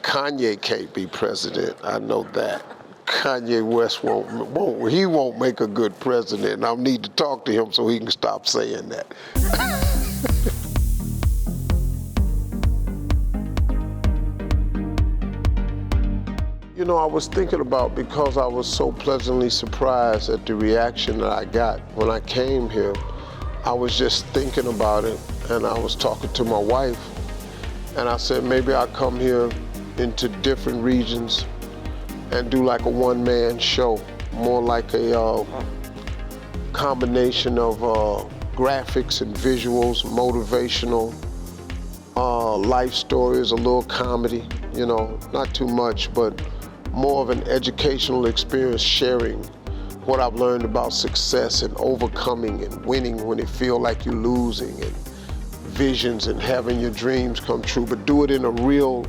Kanye can't be president. I know that. Kanye West won't make a good president. And I'll need to talk to him so he can stop saying that. You know, I was thinking about, because I was so pleasantly surprised at the reaction that I got when I came here, I was just thinking about it, and I was talking to my wife, and I said maybe I'll come here into different regions and do like a one-man show, more like a combination of graphics and visuals, motivational, life stories, a little comedy, you know, not too much, but more of an educational experience, sharing what I've learned about success and overcoming and winning when it feels like you're losing, and visions and having your dreams come true, but do it in a real,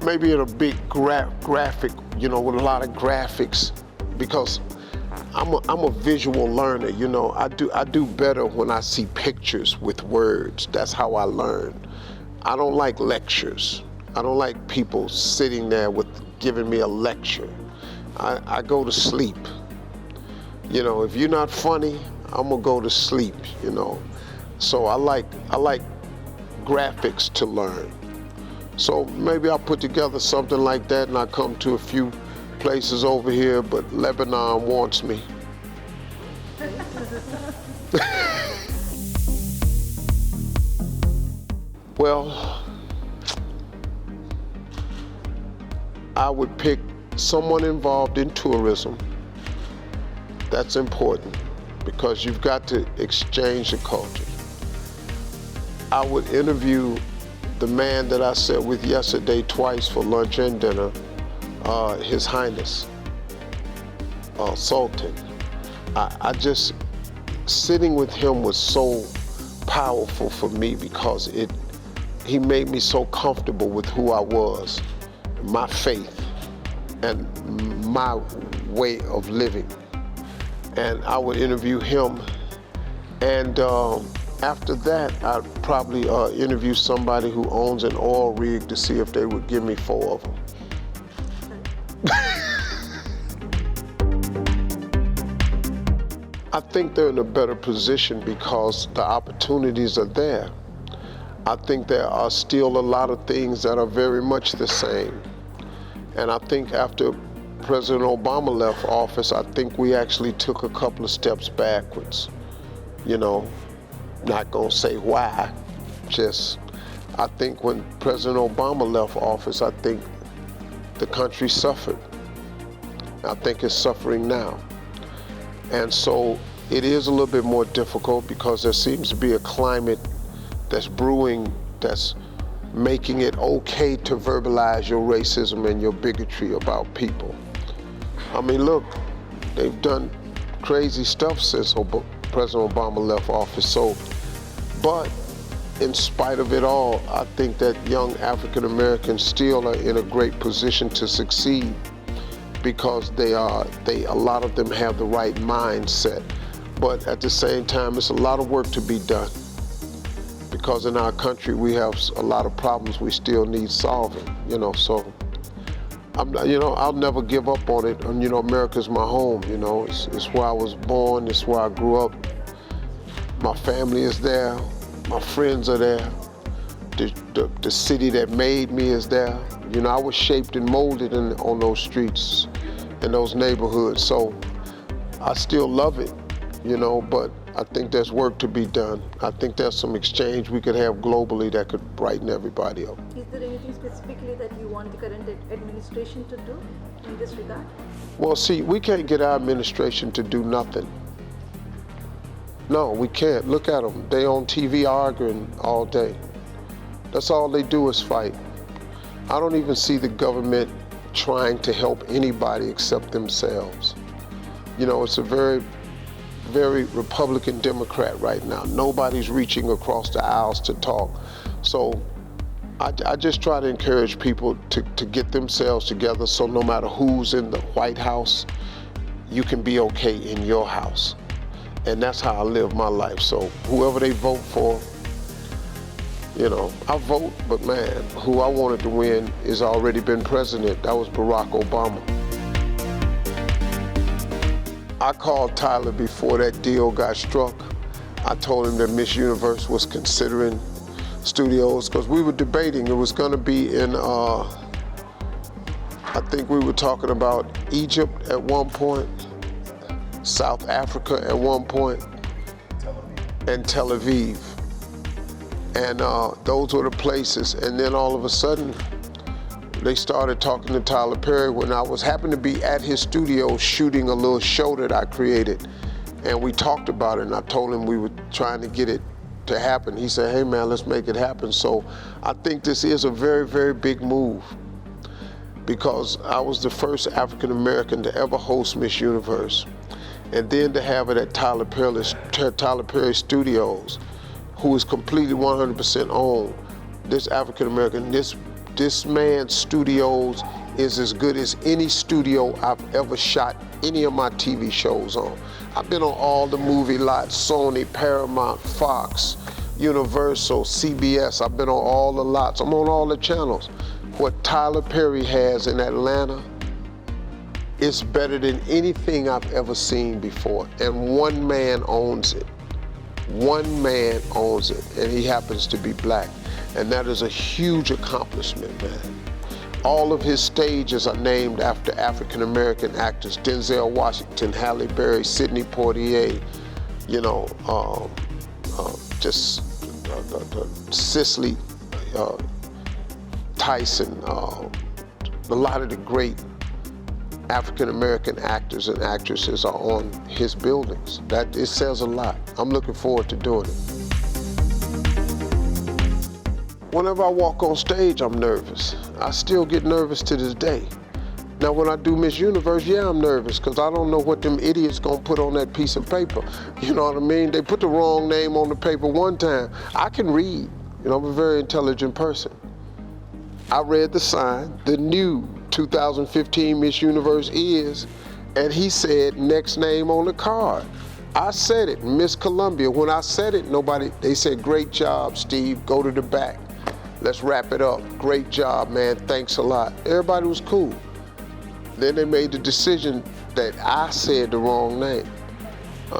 maybe in a big graphic, you know, with a lot of graphics, because I'm a visual learner, you know. I do better when I see pictures with words. That's how I learn. I don't like lectures. I don't like people sitting there giving me a lecture. I go to sleep. You know, if you're not funny, I'm gonna go to sleep, you know. So I like graphics to learn. So maybe I'll put together something like that, and I'll come to a few places over here, but Lebanon wants me. Well, I would pick someone involved in tourism. That's important, because you've got to exchange the culture. I would interview the man that I sat with yesterday twice for lunch and dinner, His Highness, Sultan. Sitting with him was so powerful for me, because he made me so comfortable with who I was, my faith, and my way of living. And I would interview him, and after that, I'd probably interview somebody who owns an oil rig to see if they would give me 4 of them. I think they're in a better position because the opportunities are there. I think there are still a lot of things that are very much the same. And I think after President Obama left office, I think we actually took a couple of steps backwards. You know, not gonna say why, just I think when President Obama left office, I think the country suffered. I think it's suffering now. And so it is a little bit more difficult, because there seems to be a climate that's brewing, that's making it okay to verbalize your racism and your bigotry about people. I mean, look, they've done crazy stuff since President Obama left office. So, but in spite of it all, I think that young African Americans still are in a great position to succeed, because a lot of them have the right mindset. But at the same time, it's a lot of work to be done, because in our country we have a lot of problems we still need solving, you know. So I'll never give up on it. And, you know, America's my home, you know. It's where I was born, it's where I grew up. My family is there, my friends are there. The city that made me is there. You know, I was shaped and molded on those streets, in those neighborhoods. So I still love it, you know, but I think there's work to be done. I think there's some exchange we could have globally that could brighten everybody up. Is there anything specifically that you want the current administration to do in this regard? Well, see, we can't get our administration to do nothing. No, we can't. Look at them. They on TV arguing all day. That's all they do is fight. I don't even see the government trying to help anybody except themselves. You know, it's a very, very Republican Democrat right now. Nobody's reaching across the aisles to talk. So I just try to encourage people to get themselves together, so no matter who's in the White House, you can be okay in your house. And that's how I live my life. So whoever they vote for, You know, I vote, but man, who I wanted to win has already been president. That was Barack Obama. I called Tyler before that deal got struck. I told him that Miss Universe was considering studios, because we were debating. It was going to be in, I think we were talking about Egypt at one point, South Africa at one point, and Tel Aviv. And those were the places. And then all of a sudden, they started talking to Tyler Perry when I happened to be at his studio shooting a little show that I created. And we talked about it, and I told him we were trying to get it to happen. He said, hey man, let's make it happen. So I think this is a very, very big move, because I was the first African American to ever host Miss Universe. And then to have it at Tyler Perry Studios, who is completely 100% owned. This African American, this man's studios is as good as any studio I've ever shot any of my TV shows on. I've been on all the movie lots, Sony, Paramount, Fox, Universal, CBS. I've been on all the lots. I'm on all the channels. What Tyler Perry has in Atlanta is better than anything I've ever seen before. And one man owns it. One man owns it, and he happens to be black. And that is a huge accomplishment, man. All of his stages are named after African-American actors: Denzel Washington, Halle Berry, Sidney Poitier, you know, Cicely Tyson, a lot of the great African-American actors and actresses are on his buildings. It says a lot. I'm looking forward to doing it. Whenever I walk on stage, I'm nervous. I still get nervous to this day. Now, when I do Miss Universe, yeah, I'm nervous, because I don't know what them idiots gonna put on that piece of paper. You know what I mean? They put the wrong name on the paper one time. I can read. You know, I'm a very intelligent person. I read the sign, the new 2015 Miss Universe is, and he said next name on the card. I said it, Miss Columbia. When I said it, they said, great job, Steve, go to the back. Let's wrap it up. Great job, man, thanks a lot. Everybody was cool. Then they made the decision that I said the wrong name.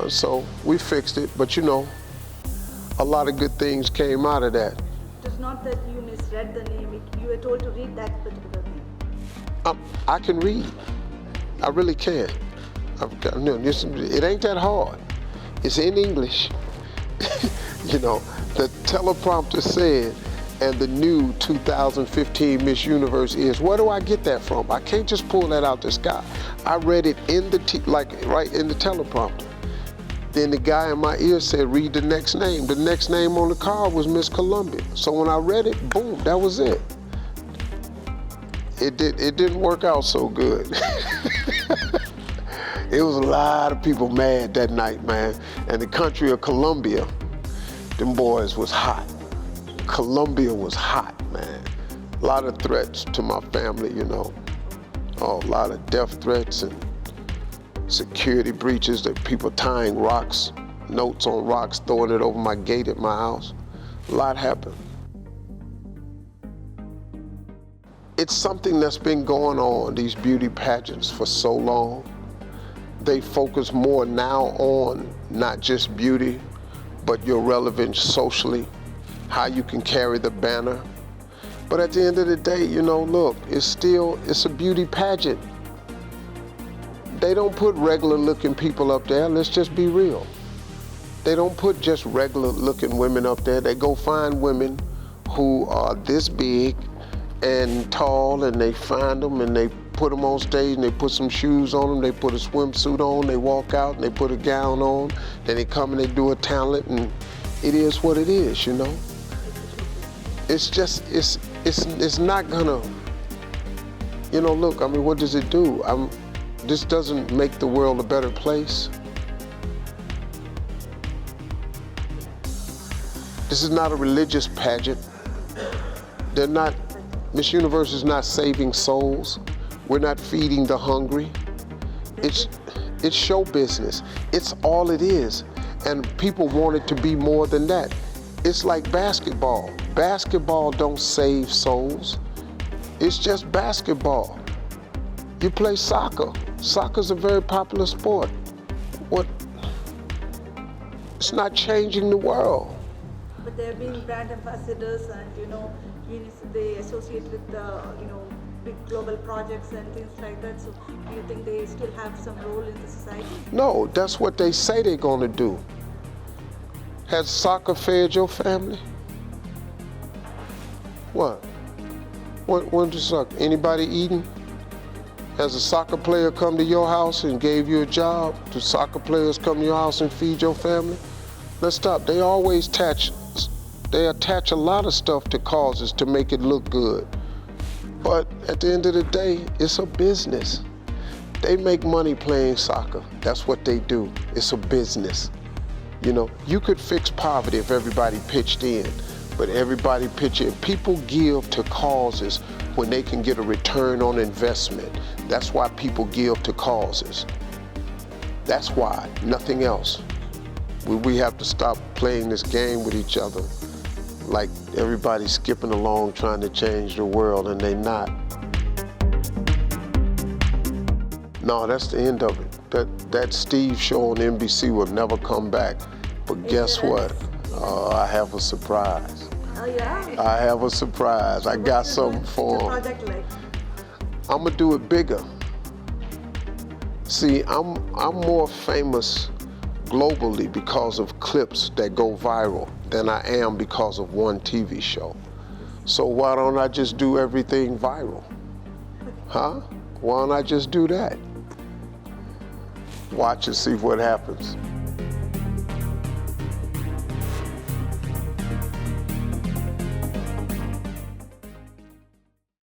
So we fixed it, but you know, a lot of good things came out of that. It is not that you misread the name, you were told to read that particular name. I can read. I really can. It ain't that hard. It's in English. You know, the teleprompter said, and the new 2015 Miss Universe is. Where do I get that from? I can't just pull that out the sky. I read it in right in the teleprompter. Then the guy in my ear said, read the next name. The next name on the card was Miss Columbia. So when I read it, boom, that was it. It didn't work out so good. It was a lot of people mad that night, man. And the country of Colombia, them boys was hot. Colombia was hot, man. A lot of threats to my family, you know. Oh, a lot of death threats and security breaches, that people tying rocks, notes on rocks, throwing it over my gate at my house. A lot happened. It's something that's been going on, these beauty pageants, for so long. They focus more now on not just beauty, but your relevance socially, how you can carry the banner. But at the end of the day, you know, look, it's a beauty pageant. They don't put regular looking people up there, let's just be real. They don't put just regular looking women up there. They go find women who are this big and tall, and they find them and they put them on stage, and they put some shoes on them, they put a swimsuit on, they walk out and they put a gown on, then they come and they do a talent, and it is what it is, you know? It's just, it's not gonna, you know, look, I mean, what does it do? This doesn't make the world a better place. This is not a religious pageant. Miss Universe is not saving souls. We're not feeding the hungry. It's show business. It's all it is. And people want it to be more than that. It's like basketball. Basketball don't save souls. It's just basketball. You play soccer. Soccer's a very popular sport. What? It's not changing the world. But they're being brand ambassadors, and they associate with big global projects and things like that. So do you think they still have some role in the society? No, that's what they say they're gonna do. Has soccer fed your family? What? When does soccer? Anybody eating? Has a soccer player come to your house and gave you a job? Do soccer players come to your house and feed your family? Let's stop. They always attach a lot of stuff to causes to make it look good. But at the end of the day, it's a business. They make money playing soccer. That's what they do. It's a business. You could fix poverty if everybody pitched in, but everybody pitch in. People give to causes when they can get a return on investment. That's why people give to causes. That's why, nothing else. We have to stop playing this game with each other like everybody's skipping along trying to change the world, and they not. No, that's the end of it. That Steve show on NBC will never come back. But guess what? I have a surprise. Oh yeah? I have a surprise. I got something for him. What's the project like? I'm gonna do it bigger. See, I'm more famous globally because of clips that go viral than I am because of one TV show. So why don't I just do everything viral? Huh? Why don't I just do that? Watch and see what happens.